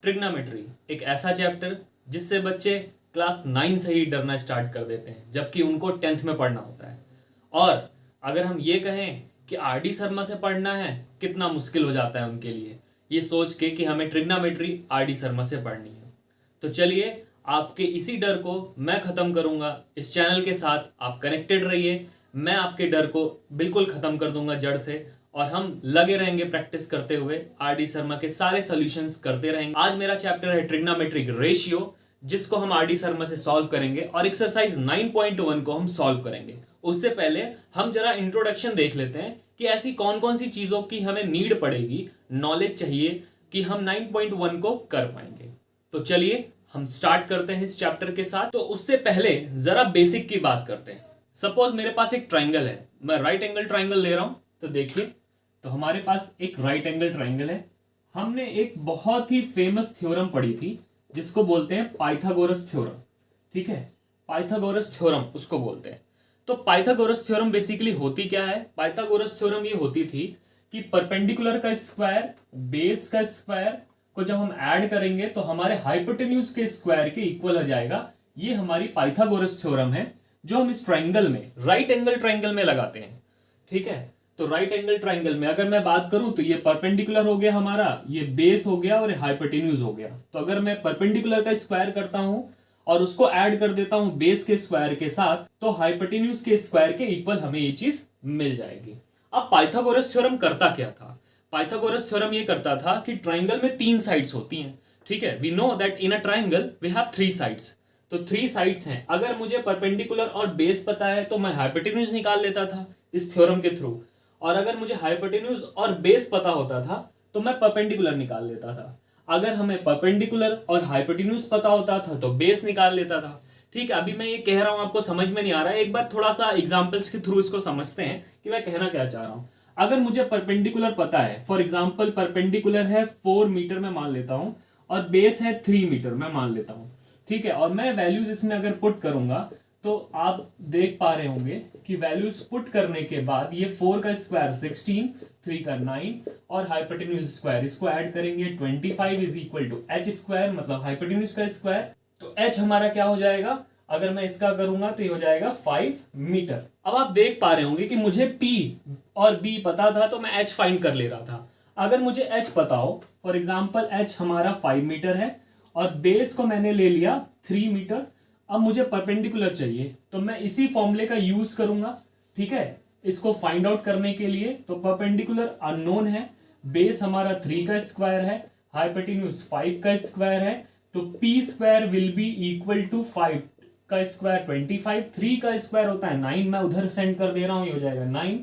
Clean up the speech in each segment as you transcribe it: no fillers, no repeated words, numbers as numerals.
Trigonometry एक ऐसा chapter जिससे बच्चे क्लास 9 से ही डरना स्टार्ट कर देते हैं, जबकि उनको 10th में पढ़ना होता है। और अगर हम ये कहें कि आर डी शर्मा से पढ़ना है, कितना मुश्किल हो जाता है उनके लिए ये सोच के कि हमें ट्रिग्नोमेट्री आर डी शर्मा से पढ़नी है। तो चलिए, आपके इसी डर को मैं ख़त्म करूँगा। इस चैनल के साथ आप कनेक्टेड रहिए, मैं आपके डर को बिल्कुल ख़त्म कर दूंगा जड़ से, और हम लगे रहेंगे प्रैक्टिस करते हुए आर डी शर्मा के सारे सॉल्यूशंस करते रहेंगे। आज मेरा चैप्टर है ट्रिग्नोमेट्रिक रेशियो, जिसको हम आर डी शर्मा से सॉल्व करेंगे और एक्सरसाइज 9.1 को हम सॉल्व करेंगे। उससे पहले हम जरा इंट्रोडक्शन देख लेते हैं कि ऐसी कौन कौन सी चीज़ों की हमें नीड पड़ेगी, नॉलेज चाहिए कि हम 9.1 को कर पाएंगे। तो चलिए हम स्टार्ट करते हैं इस चैप्टर के साथ। तो उससे पहले जरा बेसिक की बात करते हैं। सपोज मेरे पास एक ट्राइंगल है, मैं राइट एंगल ट्राइंगल ले रहा हूं। तो देखिए, तो हमारे पास एक राइट एंगल ट्राइंगल है। हमने एक बहुत ही फेमस थ्योरम पढ़ी थी जिसको बोलते हैं पाइथागोरस थ्योरम। ठीक है, पाइथागोरस थ्योरम उसको बोलते हैं। तो पाइथागोरस थ्योरम बेसिकली होती क्या है? पाइथागोरस थ्योरम ये होती थी कि परपेंडिकुलर का स्क्वायर बेस का स्क्वायर को जब हम ऐड करेंगे तो हमारे हाइपोटेन्यूज के स्क्वायर के इक्वल हो जाएगा। ये हमारी पाइथागोरस थ्योरम है जो हम इस ट्राइंगल में, राइट एंगल ट्राइंगल में लगाते हैं। ठीक है, तो राइट एंगल ट्राइंगल में अगर मैं बात करूं तो ये परपेंडिकुलर हो गया हमारा, ये बेस हो गया और हाइपोटेन्यूज हो गया। तो अगर मैं परपेंडिकुलर का स्क्वायर करता हूं और उसको ऐड कर देता हूं बेस के स्क्वायर के साथ, तो हाइपोटेन्यूज के स्क्वायर के इक्वल हमें ये चीज मिल जाएगी। अब पाइथागोरस थ्योरम करता क्या था? पाइथागोरस थ्योरम ये करता था कि ट्राइंगल में 3 साइड्स होती हैं। ठीक है, we know that in a triangle we have 3 sides. तो 3 साइड्स हैं। अगर मुझे परपेंडिकुलर और बेस पता है तो मैं हाइपोटेन्यूज निकाल लेता था इस थ्योरम के थ्रू, और अगर मुझे हाइपोटेन्यूज और बेस पता होता था तो मैं परपेंडिकुलर निकाल लेता था। अगर हमें परपेंडिकुलर और हाइपोटेन्यूज पता होता था तो बेस निकाल लेता था। ठीक है, अभी मैं ये कह रहा हूं आपको समझ में नहीं आ रहा है, एक बार थोड़ा सा एग्जाम्पल्स के थ्रू इसको समझते हैं कि मैं कहना क्या चाह रहा हूं। अगर मुझे परपेंडिकुलर पता है, फॉर एग्जाम्पल परपेंडिकुलर है 4 मीटर में मान लेता हूं और बेस है 3 मीटर में मान लेता हूं। ठीक है, और मैं वैल्यूज इसमें अगर पुट करूंगा तो आप देख पा रहे होंगे कि वैल्यूज पुट करने के बाद ये 4 का स्क्वायर 16, 3 का 9 और हाइपोटेन्यूज स्क्वायर इसको ऐड करेंगे 25 is equal to H square, मतलब हाइपोटेन्यूज का स्क्वायर। तो एच हमारा क्या हो जाएगा? अगर मैं इसका करूंगा तो ये हो जाएगा 5 मीटर। अब आप देख पा रहे होंगे कि मुझे P और B पता था तो मैं H फाइंड कर ले रहा था। अगर मुझे H पता हो, फॉर एग्जाम्पल H हमारा 5 मीटर है और बेस को मैंने ले लिया 3 मीटर। अब मुझे परपेंडिकुलर चाहिए तो मैं इसी फॉर्मूले का यूज करूंगा। ठीक है, इसको फाइंड आउट करने के लिए। तो परपेंडिकुलर अननोन है, बेस हमारा 3 का स्क्वायर है, हाइपोटेन्यूज 5 का स्क्वायर है, तो P square will be equal to 5 का स्क्वायर 25, 3 का स्क्वायर होता है 9, मैं उधर सेंड कर दे रहा हूं, ये हो जाएगा 9।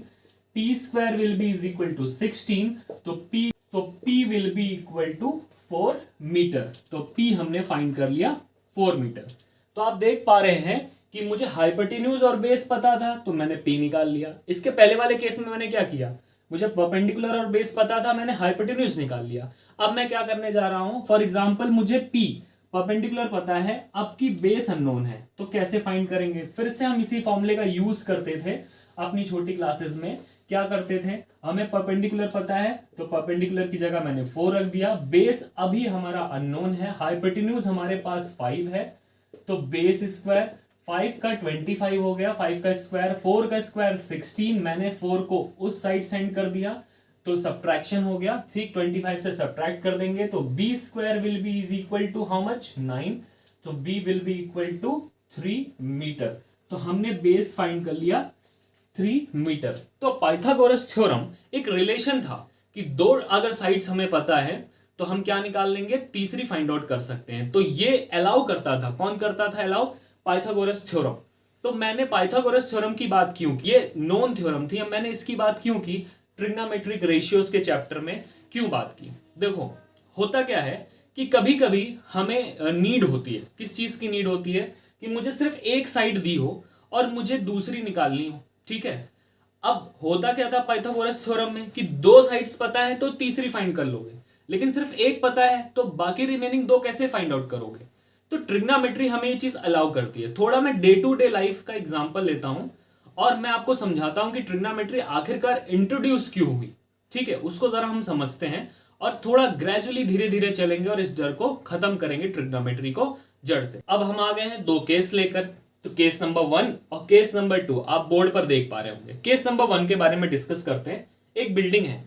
P square will be is equal to 16, तो P will be equal to 4 metre. तो पी हमने फाइंड कर लिया 4 मीटर। तो आप देख पा रहे हैं कि मुझे हाइपोटेन्यूज और बेस पता था तो मैंने पी निकाल लिया। इसके पहले वाले केस में मैंने क्या किया? मुझे परपेंडिकुलर और बेस पता था, मैंने हाइपोटेन्यूज निकाल लिया। अब मैं क्या करने जा रहा हूं, फॉर एग्जांपल मुझे पी परपेंडिकुलर पता है, अब की बेस अननोन है, तो कैसे फाइंड करेंगे? फिर से हम इसी फॉर्मूले का यूज करते थे अपनी छोटी क्लासेस में। क्या करते थे? हमें परपेंडिकुलर पता है तो परपेंडिकुलर की जगह मैंने 4 रख दिया। बेस अभी हमारा अननोन है, हाइपोटेन्यूज हमारे पास 5 है, तो बेस स्क्वायर 5 का 25 हो गया, 5 का स्क्वायर, 4 का स्क्वायर 16, मैंने 4 को उस साइड सेंड कर दिया तो सब्ट्रैक्शन हो गया। ठीक, 25 से सब्ट्रैक्ट कर देंगे तो B square will be is equal to how much? 9, तो B will be equal to 3 metre. तो हमने बेस फाइंड कर लिया 3 मीटर। तो पाइथागोरस थ्योरम एक रिलेशन था कि 2 अगर साइड्स हमें पता है तो हम क्या निकाल लेंगे? तीसरी फाइंड आउट कर सकते हैं। तो ये अलाउ करता था। कौन करता था अलाउ? Pythagoras theorem. तो मैंने पाइथागोरस थ्योरम की बात क्यों की? ये नोन थ्योरम थी, अब मैंने इसकी बात क्यों की? ट्रिग्नोमेट्रिक रेशियोज के चैप्टर में क्यों बात की? देखो, होता क्या है कि कभी कभी हमें नीड होती है। किस चीज की नीड होती है? कि मुझे सिर्फ एक साइड दी हो और मुझे दूसरी निकालनी हो। ठीक है, अब होता क्या था पाइथागोरस थ्योरम में कि 2 साइड्स पता है तो तीसरी फाइंड कर लोगे, लेकिन सिर्फ एक पता है तो बाकी रिमेनिंग 2 कैसे फाइंड आउट करोगे? तो ट्रिग्नोमेट्री हमें ये चीज अलाउ करती है। थोड़ा मैं डे टू डे लाइफ का एग्जांपल लेता हूं और मैं आपको समझाता हूं कि ट्रिग्नोमेट्री आखिरकार इंट्रोड्यूस क्यों हुई। ठीक है, उसको जरा हम समझते हैं और थोड़ा ग्रेजुअली धीरे धीरे चलेंगे और इस डर को खत्म करेंगे ट्रिग्नोमेट्री को जड़ से। अब हम आ गए हैं दो केस लेकर, तो केस नंबर 1 और केस नंबर 2 आप बोर्ड पर देख पा रहे होंगे। केस नंबर 1 के बारे में डिस्कस करते हैं। एक बिल्डिंग है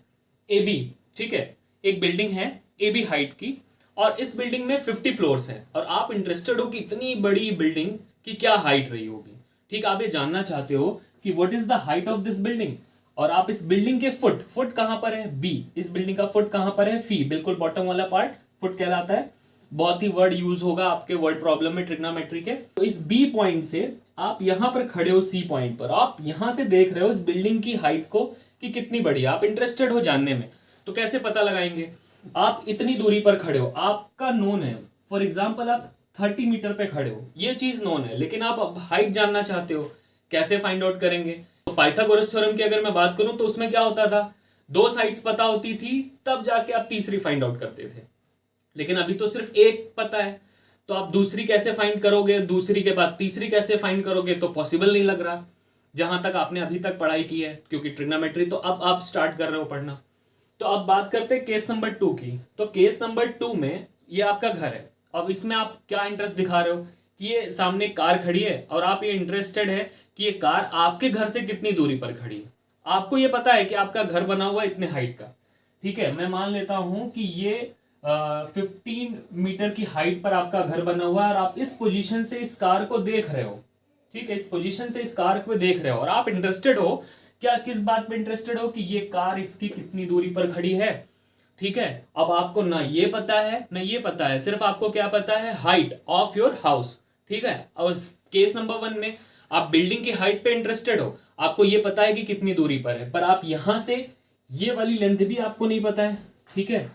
AB, ठीक है, एक बिल्डिंग है AB हाइट की, और इस बिल्डिंग में 50 फ्लोर्स हैं, और आप इंटरेस्टेड हो कि इतनी बड़ी बिल्डिंग की क्या हाइट रही होगी। ठीक, आप ये जानना चाहते हो कि what is the height of this building, और आप इस बिल्डिंग के फुट कहां पर है B, इस बिल्डिंग का फुट कहां पर है फी, बिल्कुल बॉटम वाला पार्ट फुट कहलाता है। बहुत ही वर्ड यूज होगा आपके वर्ड प्रॉब्लम में ट्रिग्नोमेट्री के। तो इस B पॉइंट से आप यहां पर खड़े हो C पॉइंट पर, आप यहां से देख रहे हो इस बिल्डिंग की हाइट को कि कितनी बड़ी है, आप इंटरेस्टेड हो जानने में। तो कैसे पता लगाएंगे, आप इतनी दूरी पर खड़े हो, आपका नोन है, फॉर एग्जाम्पल आप 30 मीटर पे खड़े हो, ये चीज नोन है, लेकिन आप अब हाइट जानना चाहते हो, कैसे फाइंड आउट करेंगे। तो पाइथागोरस थ्योरम की अगर मैं बात करूं तो उसमें क्या होता था, दो साइड्स पता होती थी तब जाके आप तीसरी फाइंड आउट करते थे, लेकिन अभी तो सिर्फ एक पता है, तो आप दूसरी कैसे फाइंड करोगे, दूसरी के बाद तीसरी कैसे फाइंड करोगे, तो पॉसिबल नहीं लग रहा जहां तक आपने अभी तक पढ़ाई की है, क्योंकि ट्रिग्नोमेट्री तो अब आप स्टार्ट कर रहे हो पढ़ना। तो अब बात करते हैं केस नंबर 2 की। तो केस नंबर 2 में ये आपका घर है, अब इसमें आप क्या इंटरेस्ट दिखा रहे हो कि ये सामने कार खड़ी है, और आप ये इंटरेस्टेड है कि ये कार आपके घर से कितनी दूरी पर खड़ी है। आपको ये पता है कि आपका घर बना हुआ है इतने हाइट का, ठीक है, मैं मान लेता हूं कि ये 15 मीटर की हाइट पर आपका घर बना हुआ है, और आप इस पोजीशन से इस कार को देख रहे हो, ठीक है, इस पोजीशन से इस कार को देख रहे हो, और आप इंटरेस्टेड हो, क्या किस बात पे इंटरेस्टेड हो कि ये कार इसकी कितनी दूरी पर खड़ी है, ठीक है। अब आपको ना ये पता है ना ये पता है, सिर्फ आपको क्या पता है, हाइट ऑफ योर हाउस, ठीक है। और केस नंबर 1 में आप बिल्डिंग की हाइट पे इंटरेस्टेड हो, आपको ये पता है कि कितनी दूरी पर है, पर आप यहां से ये वाली लेंथ भी आपको नहीं पता है, ठीक है।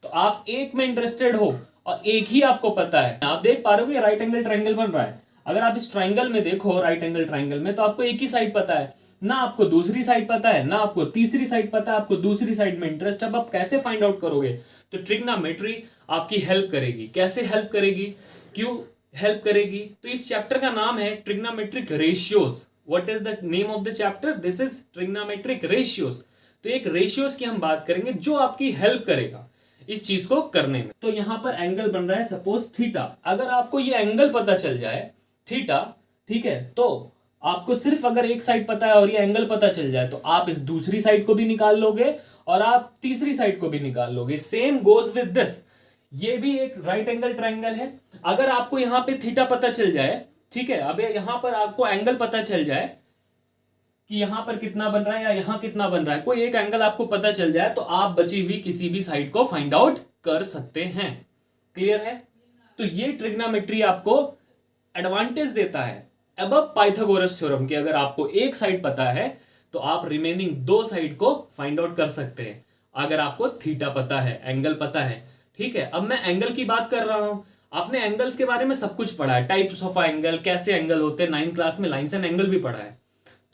तो आप एक में इंटरेस्टेड हो और एक ही आपको पता है। आप देख पा रहे हो कि राइट एंगल ट्रायंगल बन रहा है, अगर आप इस ट्रायंगल में देखो, राइट एंगल ट्रायंगल में, तो आपको एक ही साइड पता है, ना आपको दूसरी साइड पता है, ना आपको तीसरी साइड पता है, आपको दूसरी साइड में इंटरेस्ट। अब आप कैसे फाइंड आउट करोगे, तो ट्रिग्नोमेट्री आपकी हेल्प करेगी। कैसे हेल्प करेगी, क्यों हेल्प करेगी, तो इस चैप्टर का नाम है trigonometric ratios. What is the name of the chapter, this is trigonometric ratios. तो एक रेशियोज की हम बात करेंगे जो आपकी हेल्प करेगा इस चीज को करने में। तो यहां पर एंगल बन रहा है सपोज थीटा, अगर आपको ये एंगल पता चल जाए थीटा, ठीक है, तो आपको सिर्फ अगर एक साइड पता है और ये एंगल पता चल जाए, तो आप इस दूसरी साइड को भी निकाल लोगे और आप तीसरी साइड को भी निकाल लोगे। सेम गोज विद दिस, ये भी एक राइट एंगल ट्रायंगल है, अगर आपको यहां पे थीटा पता चल जाए, ठीक है, अब यहां पर आपको एंगल पता चल जाए कि यहां पर कितना बन रहा है या यहां कितना बन रहा है, कोई एक एंगल आपको पता चल जाए, तो आप बची हुई किसी भी साइड को फाइंड आउट कर सकते हैं। क्लियर है, तो ये ट्रिग्नोमेट्री आपको एडवांटेज देता है अबव पाइथागोरस थ्योरम की। अगर आपको एक साइड पता है तो आप रिमेनिंग दो साइड को फाइंड आउट कर सकते हैं, अगर आपको थीटा पता है, एंगल पता है, ठीक है। अब मैं एंगल की बात कर रहा हूं, आपने एंगल्स के बारे में सब कुछ पढ़ा है, टाइप्स ऑफ एंगल, कैसे एंगल होते हैं, 9th क्लास में लाइन्स एंड एंगल भी पढ़ा है।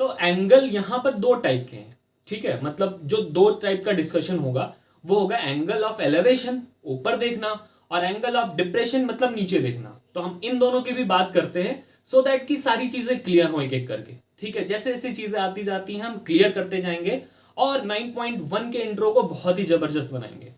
तो एंगल यहां पर दो टाइप के हैं, ठीक है, मतलब जो दो टाइप का डिस्कशन होगा वो होगा एंगल ऑफ एलिवेशन, ऊपर देखना, और एंगल ऑफ डिप्रेशन, मतलब नीचे देखना। तो हम इन दोनों की भी बात करते हैं, सो दैट की सारी चीजें क्लियर हो एक एक करके, ठीक है। जैसे जैसे चीजें आती जाती हैं हम क्लियर करते जाएंगे, और 9.1 के इंट्रो को बहुत ही जबरदस्त बनाएंगे।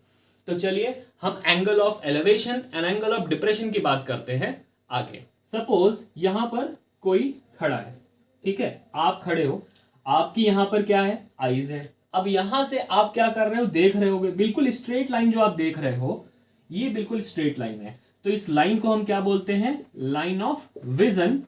तो चलिए हम angle of elevation and angle of depression की बात करते हैं आगे। सपोज यहां पर कोई खड़ा है, ठीक है, आप खड़े हो, आपकी यहां पर क्या है, आईज है। अब यहां से आप क्या कर रहे हो, देख रहे होगे, बिल्कुल स्ट्रेट लाइन जो आप देख रहे हो, ये बिल्कुल स्ट्रेट लाइन है। तो इस लाइन को हम क्या बोलते हैं, लाइन ऑफ विजन,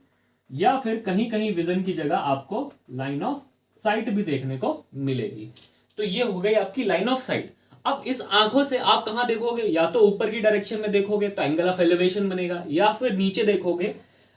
या फिर कहीं कहीं विजन की जगह आपको लाइन ऑफ साइट भी देखने को मिलेगी। तो ये हो गई आपकी लाइन ऑफ साइट। अब इस आंखों से आप कहां देखोगे, या तो ऊपर की डायरेक्शन में देखोगे तो एंगल ऑफ एलिवेशन बनेगा, या फिर नीचे देखोगे।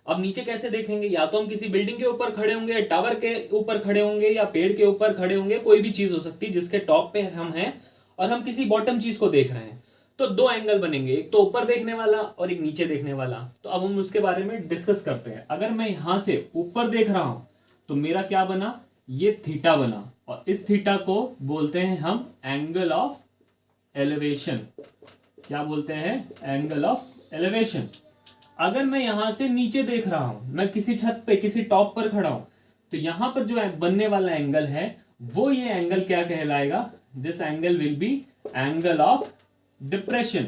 अब नीचे कैसे देखेंगे, या तो हम किसी बिल्डिंग के ऊपर खड़े होंगे, टावर के ऊपर खड़े होंगे, या पेड़ के ऊपर खड़े होंगे, कोई भी चीज हो सकती है जिसके टॉप पे हम हैं और हम किसी बॉटम चीज को देख रहे हैं। तो दो एंगल बनेंगे, एक तो ऊपर देखने वाला और एक नीचे देखने वाला। तो अब हम उसके बारे में डिस्कस करते हैं। अगर मैं यहां से ऊपर देख रहा हूं तो मेरा क्या बना, ये थीटा बना, और इस थीटा को बोलते हैं हम एंगल ऑफ एलिवेशन। क्या बोलते हैं, एंगल ऑफ एलिवेशन। अगर मैं यहां से नीचे देख रहा हूं, मैं किसी छत पे किसी टॉप पर खड़ा हूं, तो यहां पर जो बनने वाला एंगल है वो ये एंगल क्या कहलाएगा, this angle will be angle of depression.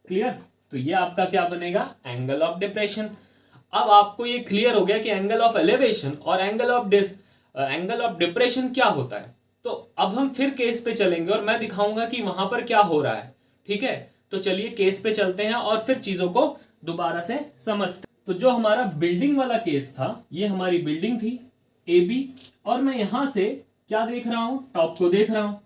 Clear? तो ये आपका क्या बनेगा? Angle of depression. अब आपको ये क्लियर हो गया कि एंगल ऑफ एलिवेशन और एंगल ऑफ डिप्रेशन क्या होता है। तो अब हम फिर केस पे चलेंगे और मैं दिखाऊंगा कि वहां पर क्या हो रहा है। ठीक है, तो चलिए केस पे चलते हैं और फिर चीजों को दोबारा से समझते हैं। तो जो हमारा बिल्डिंग वाला केस था, ये हमारी बिल्डिंग थी ए बी, और मैं यहां से क्या देख रहा हूं? टॉप को देख रहा हूं,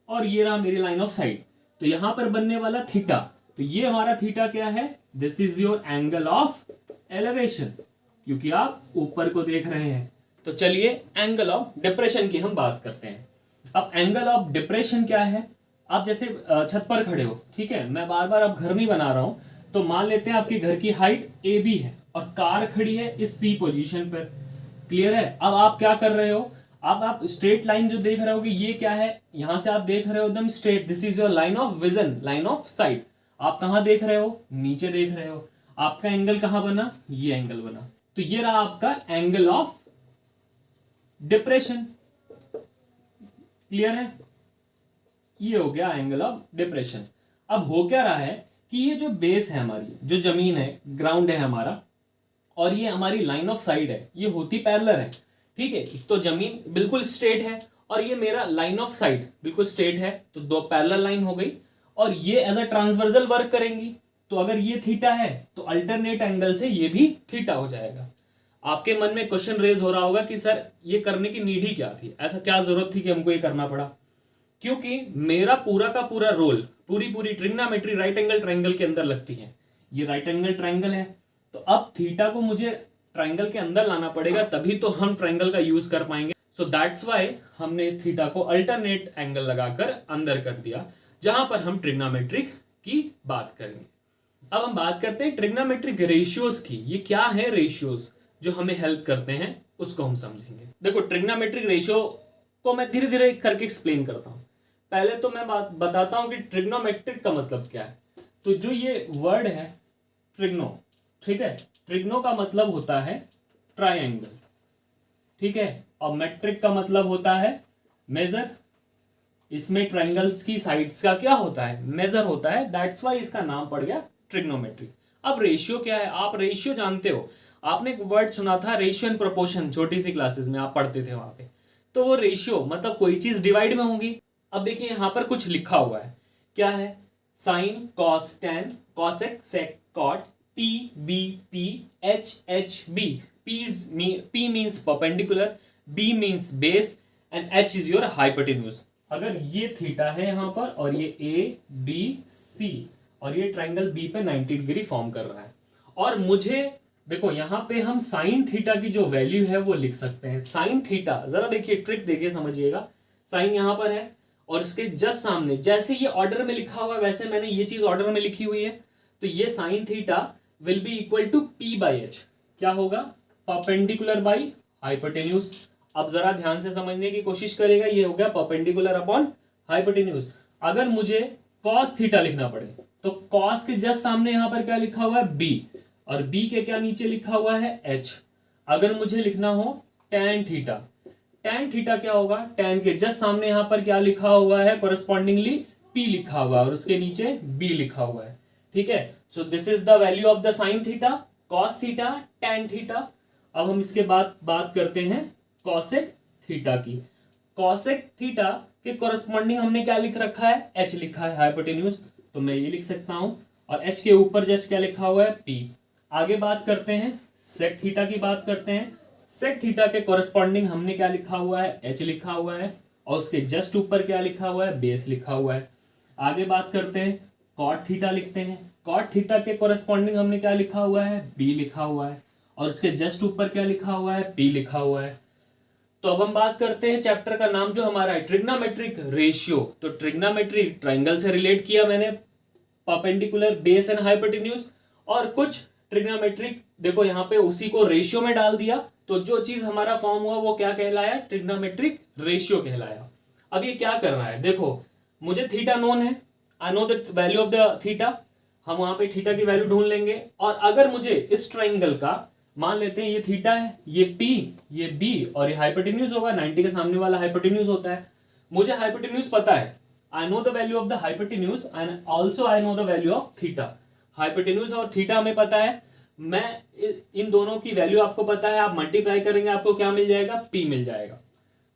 और ये रहा मेरी लाइन ऑफ साइट। तो यहां पर बनने वाला थीटा, तो ये हमारा थीटा क्या है? This is your angle of elevation, क्योंकि आप ऊपर को देख रहे हैं। तो चलिए एंगल ऑफ डिप्रेशन की हम बात करते हैं। अब एंगल ऑफ डिप्रेशन क्या है? आप जैसे छत पर खड़े हो, ठीक है, मैं बार बार अब घर नहीं बना रहा हूं, तो मान लेते हैं आपके घर की हाइट ए बी है और कार खड़ी है इस सी पोजीशन पर। क्लियर है? अब आप क्या कर रहे हो? अब आप स्ट्रेट लाइन जो देख रहे हो कि ये क्या है, यहां से आप देख रहे हो एकदम straight, this is your line of vision, line of site. आप कहां देख रहे हो? नीचे देख रहे हो। आपका एंगल कहां बना? ये एंगल बना। तो ये रहा आपका एंगल ऑफ डिप्रेशन। क्लियर है? ये हो गया एंगल ऑफ डिप्रेशन। अब हो क्या रहा है कि ये जो बेस है हमारी, जो जमीन है, ग्राउंड है हमारा, और ये हमारी लाइन ऑफ साइड है, ये होती पैरेलल है। ठीक है, तो जमीन बिल्कुल स्ट्रेट है और ये मेरा लाइन ऑफ साइड बिल्कुल स्ट्रेट है, तो दो पैरेलल लाइन हो गई, और ये एज अ ट्रांसवर्सल वर्क करेंगी। तो अगर ये थीटा है तो अल्टरनेट एंगल से ये भी थीटा हो जाएगा। आपके मन में क्वेश्चन रेज हो रहा होगा कि सर ये करने की नीड ही क्या थी, ऐसा क्या जरूरत थी कि हमको ये करना पड़ा? क्योंकि मेरा पूरा का पूरा रोल, पूरी ट्रिग्नोमेट्री राइट एंगल ट्रायंगल के अंदर लगती है। ये राइट एंगल ट्रायंगल है, तो अब थीटा को मुझे ट्रायंगल के अंदर लाना पड़ेगा, तभी तो हम ट्रायंगल का यूज कर पाएंगे। सो दैट्स वाई हमने इस थीटा को अल्टरनेट एंगल लगाकर अंदर कर दिया, जहां पर हम ट्रिग्नोमेट्रिक की बात करेंगे। अब हम बात करते हैं ट्रिग्नोमेट्रिक रेशियोज की। ये क्या है रेशियोज जो हमें हेल्प करते हैं, उसको हम समझेंगे। देखो, ट्रिग्नोमेट्रिक रेशियो को मैं धीरे धीरे करके एक्सप्लेन करता हूं। पहले तो मैं बात बताता हूं कि ट्रिग्नोमेट्रिक का मतलब क्या है। तो जो ये वर्ड है ट्रिग्नो, ठीक है, ट्रिग्नो का मतलब होता है ट्रायंगल, ठीक है, और मेट्रिक का मतलब होता है मेजर। इसमें ट्रायंगल्स की साइड्स का क्या होता है? मेजर होता है। दैट्स वाई इसका नाम पड़ गया ट्रिग्नोमेट्री। अब रेशियो क्या है? आप रेशियो जानते हो, आपने एक वर्ड सुना था रेशियो एंड प्रोपोर्शन, छोटी सी क्लासेस में आप पढ़ते थे वहां पे। तो वो रेशियो मतलब कोई चीज डिवाइड में होगी। अब देखिए यहां पर कुछ लिखा हुआ है, क्या है? Sine, cos, tan, cosec, sec, cot, P B P, H H B. P means perpendicular, B means base and H is your hypotenuse। अगर ये थीटा है यहां पर और ये A B C और ये ट्रायंगल B पे 90 डिग्री फॉर्म कर रहा है, और मुझे देखो यहां पे हम साइन थीटा की जो वैल्यू है वो लिख सकते हैं। साइन थीटा, जरा देखिए ट्रिक देखिए समझिएगा। साइन यहां पर है और उसके जस्ट सामने, जैसे ये ऑर्डर में लिखा हुआ है वैसे मैंने ये चीज ऑर्डर में लिखी हुई है, तो ये sine theta will be equal to P by H. क्या होगा? Perpendicular by hypotenuse. अब जरा ध्यान से समझने की कोशिश करेगा, ये हो गया परपेंडिकुलर अपॉन हाइपोटेन्यूज। अगर मुझे कॉस थीटा लिखना पड़े तो कॉस के जस्ट सामने यहां पर क्या लिखा हुआ है? बी, और बी के क्या नीचे लिखा हुआ है? एच। अगर मुझे लिखना हो टेन थीटा, टेन थीटा क्या होगा? टेन के जस्ट सामने यहां पर क्या लिखा हुआ है? कोरस्पॉन्डिंगली पी लिखा हुआ है और उसके नीचे बी लिखा हुआ है। ठीक है, so this is the value of the sine theta, cos theta, tan theta. अब हम इसके बाद बात करते हैं कॉसेक थीटा की। कॉसेक थीटा के कोरस्पॉन्डिंग हमने क्या लिख रखा है? एच लिखा है, हाइपोटेन्यूज, तो मैं ये लिख सकता हूं, और एच के ऊपर जस्ट क्या लिखा हुआ है? पी। आगे बात करते हैं सेक थीटा की, बात करते हैं। सेक थीटा के कोरस्पॉन्डिंग हमने क्या लिखा हुआ है? एच लिखा हुआ है, और उसके जस्ट ऊपर क्या लिखा हुआ है? बेस लिखा हुआ है। आगे बात करते हैं कॉट थीटा लिखते हैं। कॉट थीटा के कोरस्पॉन्डिंग हमने क्या लिखा हुआ है? बी लिखा हुआ है, और उसके जस्ट ऊपर क्या लिखा हुआ है? पी लिखा हुआ है। तो अब हम बात करते हैं, चैप्टर का नाम जो हमारा है ट्रिग्नोमेट्रिक रेशियो। तो ट्रिग्नोमेट्री ट्रायंगल से रिलेट किया मैंने, परपेंडिकुलर, बेस एंड हाइपोटेन्यूज, और कुछ ट्रिग्नोमेट्रिक देखो यहाँ पे उसी को रेशियो में डाल दिया, तो जो चीज हमारा फॉर्म हुआ वो क्या कहलाया? ट्रिग्नोमेट्रिक रेशियो कहलाया। अब ये क्या कर रहा है? देखो, मुझे थीटा नोन है, I know the value of the theta, हम वहां पे थीटा की वैल्यू ढूंढ लेंगे। और अगर मुझे इस ट्रायंगल का, मान लेते हैं ये थीटा है, ये P, ये B और ये हाइपोटेन्यूज होगा, 90 के सामने वाला हाइपोटेन्यूज होता है, मुझे हाइपोटेन्यूज पता है, I know the value of the hypotenuse and also I know the value of theta. Hypotenuse और थीटा हमें पता है, मैं इन दोनों की वैल्यू आपको पता है, आप मल्टीप्लाई करेंगे आपको क्या मिल जाएगा, पी मिल जाएगा।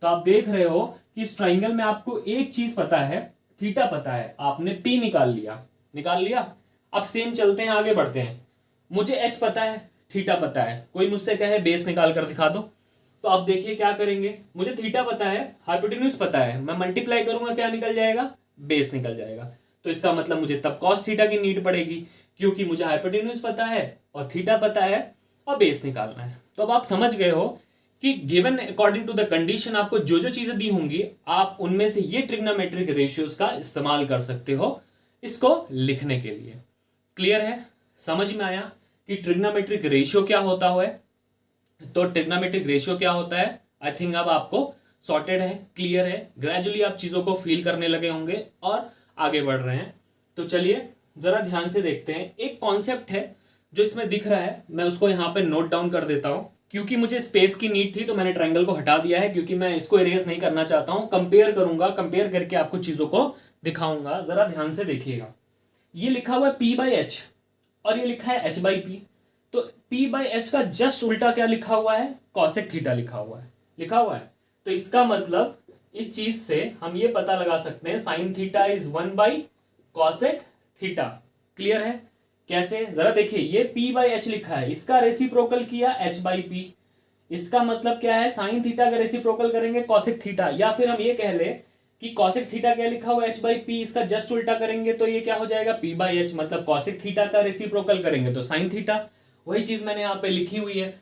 तो आप देख रहे हो कि इस ट्राइंगल में आपको एक चीज पता है, थीटा पता है, आपने पी निकाल लिया। अब सेम चलते हैं, आगे बढ़ते हैं। मुझे एच पता है, थीटा पता है, कोई मुझसे कहे बेस निकाल कर दिखा दो, तो आप देखिए क्या करेंगे, मुझे थीटा पता है, हाइपोटेन्यूज पता है, मैं मल्टीप्लाई करूंगा क्या निकल जाएगा, बेस निकल जाएगा। तो इसका मतलब मुझे तब कॉस थीटा की नीड पड़ेगी, क्योंकि मुझे हाइपोटेन्यूज पता है और थीटा पता है और बेस निकालना है। तो अब आप समझ गए हो कि given according to the condition आपको जो जो चीजें दी होंगी, आप उनमें से ये ट्रिग्नोमेट्रिक रेशियोज का इस्तेमाल कर सकते हो इसको लिखने के लिए। क्लियर है, समझ में आया कि ट्रिग्नोमेट्रिक रेशियो क्या होता है? तो ट्रिग्नोमेट्रिक रेशियो क्या होता है, आई थिंक अब आपको सॉर्टेड है, क्लियर है, ग्रेजुअली आप चीजों को फील करने लगे होंगे और आगे बढ़ रहे हैं। तो चलिए जरा ध्यान से देखते हैं, एक कॉन्सेप्ट है जो इसमें दिख रहा है, मैं उसको यहाँ पे नोट डाउन कर देता हूँ, क्योंकि मुझे स्पेस की नीड थी तो मैंने ट्रायंगल को हटा दिया है, क्योंकि मैं इसको इरेज नहीं करना चाहता हूँ, कंपेयर करूंगा, कंपेयर करके आपको चीजों को दिखाऊंगा। जरा ध्यान से देखिएगा, ये लिखा हुआ है P बाई एच और ये लिखा है H बाई पी। तो P बाई एच का जस्ट उल्टा क्या लिखा हुआ है, कॉसेक थीटा लिखा हुआ है। तो इसका मतलब इस चीज से हम ये पता लगा सकते हैं sign theta is 1 by cosec theta. Clear है? कैसे, जरा देखिए, ये P बाई एच लिखा है, इसका रेसिप्रोकल किया H बाई पी, इसका मतलब क्या है, साइन थीटा का रेसिप्रोकल करेंगे कॉसेक थीटा, या फिर हम ये कह ले कि कॉसेक थीटा क्या लिखा हुआ H बाई पी, इसका जस्ट उल्टा करेंगे तो ये क्या हो जाएगा, P बाई एच, मतलब कॉसेक थीटा का रेसिप्रोकल करेंगे तो साइन थीटा। वही चीज मैंने यहाँ पे लिखी हुई है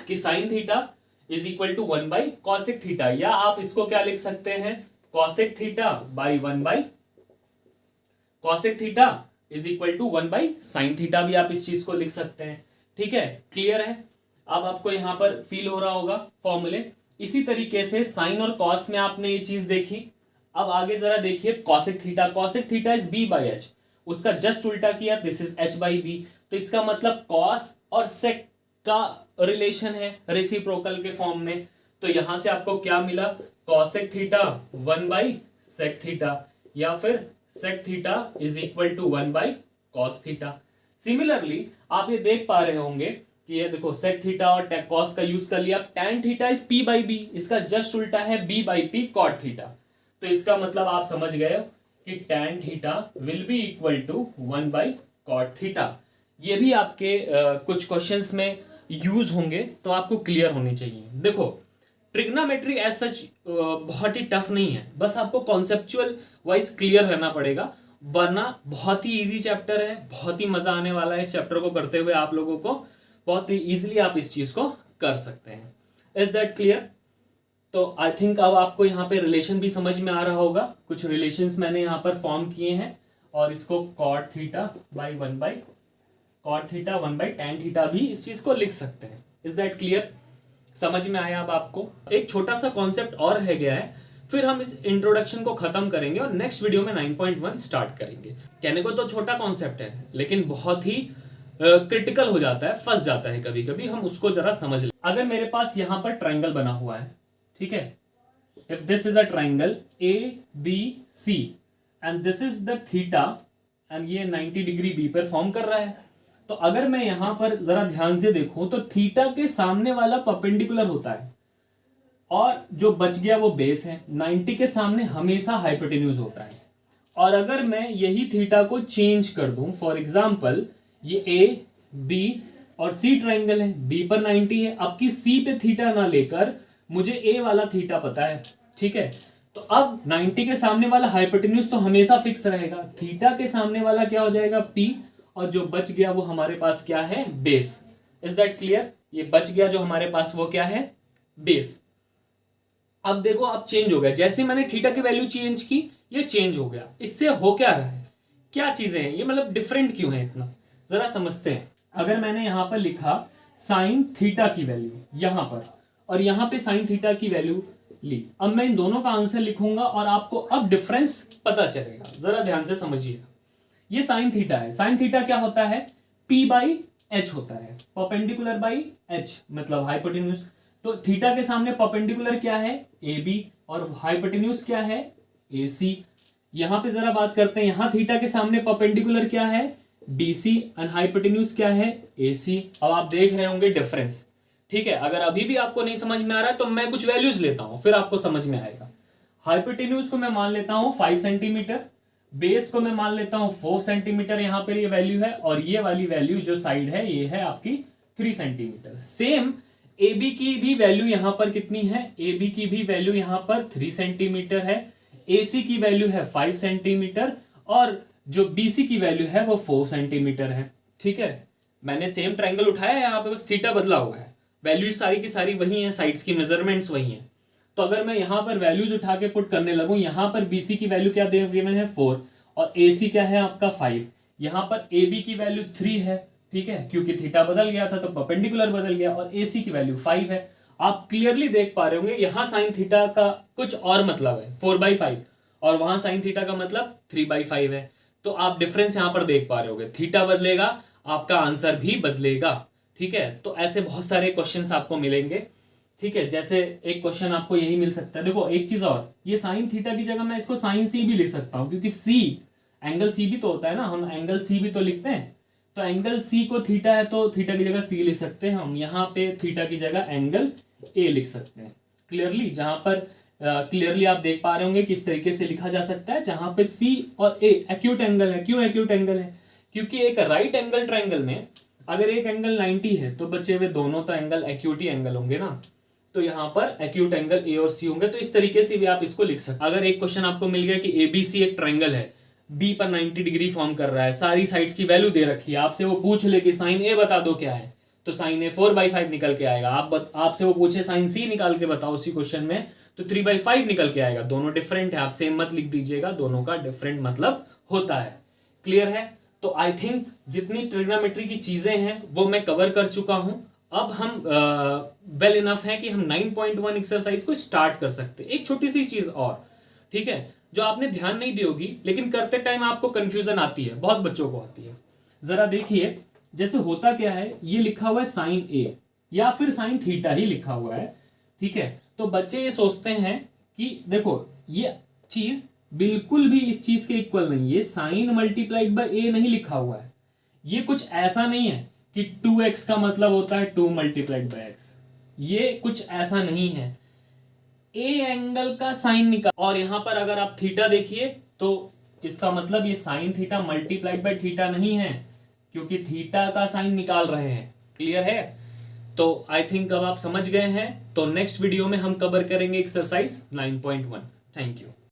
कि sine theta is equal to 1 by cosec theta, या आप इसको क्या लिख सकते हैं, cosec theta by 1 by cosec theta is equal to 1 by sine theta, भी आप इस चीज को लिख सकते हैं। ठीक है, क्लियर है? अब आपको यहां पर फील हो रहा होगा फॉर्मूले। इसी तरीके से साइन और कॉस में आपने ये चीज देखी। अब आगे जरा देखिए cosec theta is B by H, उसका जस्ट उल्टा किया, this is H by B. तो इसका मतलब कॉस और सेक का रिलेशन है रेसिप्रोकल के फॉर्म में। तो यहां से आपको क्या मिला, cosec theta 1 by sec theta, या फिर sec theta is equal to 1 by cos theta. Similarly आप ये देख पा रहे होंगे कि ये देखो सेक थीटा और कॉस का यूज कर लिया, tan theta is P by B, इसका जस्ट उल्टा है B by P cot theta. तो इसका मतलब आप समझ गए कि tan theta will be equal to 1 by cot theta. ये भी आपके कुछ क्वेश्चंस में यूज होंगे, तो आपको क्लियर होनी चाहिए। देखो ट्रिग्नोमेट्री एज सच बहुत ही टफ नहीं है, बस आपको कॉन्सेप्चुअल वाइज क्लियर रहना पड़ेगा, वरना बहुत ही इजी चैप्टर है, बहुत ही मजा आने वाला है इस चैप्टर को करते हुए आप लोगों को, बहुत ही इजीली आप इस चीज को कर सकते हैं। Is that clear? तो आई थिंक अब आपको यहाँ पे रिलेशन भी समझ में आ रहा होगा, कुछ रिलेशंस मैंने यहाँ पर फॉर्म किए हैं, और इसको cot theta by 1 by cot theta 1 by tan theta भी इस चीज को लिख सकते हैं। Is that clear? समझ में आया अब आपको? एक छोटा सा कॉन्सेप्ट और रह गया है, फिर हम इस इंट्रोडक्शन को खत्म करेंगे और नेक्स्ट वीडियो में 9.1 स्टार्ट करेंगे। कहने को तो छोटा कॉन्सेप्ट है, लेकिन बहुत ही क्रिटिकल हो जाता है, फंस जाता है कभी कभी, हम उसको जरा समझ लें। अगर मेरे पास यहाँ पर ट्राइंगल बना हुआ है, ठीक है, if this is a triangle A B C and this is the theta and ये 90 डिग्री बी पर फॉर्म कर रहा है, तो अगर मैं यहां पर जरा ध्यान से देखूं तो थीटा के सामने वाला परपेंडिकुलर होता है और जो बच गया वो बेस है, 90 के सामने हमेशा हाइपोटेन्यूज होता है। और अगर मैं यही थीटा को चेंज कर दूं, फॉर एग्जांपल ये ए बी और सी ट्राइंगल है, बी पर 90 है, अब की सी पे थीटा ना लेकर मुझे ए वाला थीटा पता है, ठीक है, तो अब 90 के सामने वाला हाइपोटेन्यूज तो हमेशा फिक्स रहेगा, थीटा के सामने वाला क्या हो जाएगा पी, और जो बच गया वो हमारे पास क्या है, बेस। Is that clear? ये बच गया जो हमारे पास वो क्या है, बेस। अब देखो अब चेंज हो गया, जैसे मैंने थीटा की वैल्यू चेंज की ये चेंज हो गया, इससे हो क्या रहा है, क्या चीजें हैं ये, मतलब डिफरेंट क्यों है इतना, जरा समझते हैं। अगर मैंने यहां पर लिखा साइन थीटा की वैल्यू यहां पर, और यहां पे साइन थीटा की वैल्यू ली, अब मैं इन दोनों का आंसर लिखूंगा और आपको अब डिफरेंस पता चलेगा, जरा ध्यान से समझिएगा। ये साइन थीटा है, साइन थीटा क्या होता है, P बाई एच होता है, परपेंडिकुलर बाई एच मतलब हाइपोटेन्यूज। तो थीटा के सामने परपेंडिकुलर क्या है, ए बी, और हाइपोटेन्यूज क्या है, AC। यहां पे जरा बात करते हैं, यहां थीटा के सामने परपेंडिकुलर क्या है, BC, और हाइपोटेन्यूज क्या है, AC। अब आप देख रहे होंगे डिफरेंस, ठीक है। अगर अभी भी आपको नहीं समझ में आ रहा है तो मैं कुछ वैल्यूज लेता हूं, फिर आपको समझ में आएगा। हाइपोटेन्यूज को मैं मान लेता हूं 5 सेंटीमीटर, बेस को मैं मान लेता हूं 4 सेंटीमीटर, यहां पर ये वैल्यू है, और ये वाली वैल्यू जो साइड है ये है आपकी 3 सेंटीमीटर। सेम AB की भी वैल्यू यहां पर कितनी है, AB की भी वैल्यू यहां पर 3 सेंटीमीटर है, AC की वैल्यू है 5 सेंटीमीटर, और जो BC की वैल्यू है वो 4 सेंटीमीटर है, ठीक है। मैंने सेम ट्रायंगल उठाया है, यहाँ पे बस थीटा बदला हुआ है, वैल्यूज सारी की सारी वही है, साइड्स की मेजरमेंट्स वही है। तो अगर मैं यहां पर वैल्यूज उठा के पुट करने लगूं, यहां पर BC की वैल्यू क्या गिवन है 4, और AC क्या है आपका 5, यहां पर AB की वैल्यू 3 है, ठीक है, क्योंकि थीटा बदल गया था तो परपेंडिकुलर बदल गया, और AC की वैल्यू 5 है। आप क्लियरली देख पा रहे होंगे यहां साइन थीटा का कुछ और मतलब है 4/5, और वहां साइन थीटा का मतलब 3/5 है। तो आप डिफरेंस यहां पर देख पा रहे होगे, थीटा बदलेगा आपका आंसर भी बदलेगा, ठीक है। तो ऐसे बहुत सारे क्वेश्चंस आपको मिलेंगे, ठीक है। जैसे एक क्वेश्चन आपको यही मिल सकता है, देखो एक चीज और, ये साइन थीटा की जगह मैं इसको साइन C भी लिख सकता हूं, क्योंकि C एंगल C भी तो होता है ना, हम एंगल C भी तो लिखते हैं। तो एंगल C को थीटा है तो थीटा की जगह C लिख सकते हैं हम, यहाँ पे थीटा की जगह एंगल A लिख सकते हैं। क्लियरली जहां पर क्लियरली आप देख पा रहे होंगे किस तरीके से लिखा जा सकता है, जहां पे C और A एक्यूट एंगल है। क्यों एक्यूट एंगल है, क्योंकि एक राइट एंगल ट्रायंगल में अगर एक एंगल 90 है तो बचे हुए दोनों तो एंगल एक्यूट ही एंगल होंगे ना, तो यहाँ पर एक्यूट एंगल A और C होंगे। तो इस तरीके से भी आप इसको लिख सकते हैं। अगर एक क्वेश्चन आपको मिल गया कि ABC एक ट्रायंगल है, B पर 90 डिग्री फॉर्म कर रहा है, सारी साइड्स की वैल्यू दे रखी है, आपसे वो पूछ ले कि साइन A बता दो क्या है, तो साइन A 4/5 निकल के आएगा। आपसे वो पूछे साइन C निकाल के बताओ उसी क्वेश्चन में, तो 3/5 निकल के आएगा। दोनों डिफरेंट है, आप सेम मत लिख दीजिएगा, दोनों का डिफरेंट मतलब होता है। क्लियर है। तो आई थिंक जितनी ट्रिग्नोमेट्री की चीजें हैं वो मैं कवर कर चुका हूं। अब हम वेल इनफ है कि हम 9.1 एक्सरसाइज को स्टार्ट कर सकते हैं। एक छोटी सी चीज और, ठीक है, जो आपने ध्यान नहीं दी होगी लेकिन करते टाइम आपको कंफ्यूजन आती है, बहुत बच्चों को आती है। जरा देखिए, जैसे होता क्या है, ये लिखा हुआ है साइन A या फिर साइन थीटा ही लिखा हुआ है, ठीक है। तो बच्चे ये सोचते हैं कि देखो ये चीज बिल्कुल भी इस चीज के इक्वल नहीं है, साइन मल्टीप्लाइड बाय A नहीं लिखा हुआ है। ये कुछ ऐसा नहीं है कि 2x का मतलब होता है 2 मल्टीप्लाइड बाय x, ये कुछ ऐसा नहीं है। A एंगल का साइन निकाल, और यहां पर अगर आप थीटा देखिए तो इसका मतलब ये sine theta multiplied by theta नहीं है, क्योंकि थीटा का साइन निकाल रहे हैं। क्लियर है। तो आई थिंक अब आप समझ गए हैं। तो नेक्स्ट वीडियो में हम कवर करेंगे एक्सरसाइज 9.1। Thank you.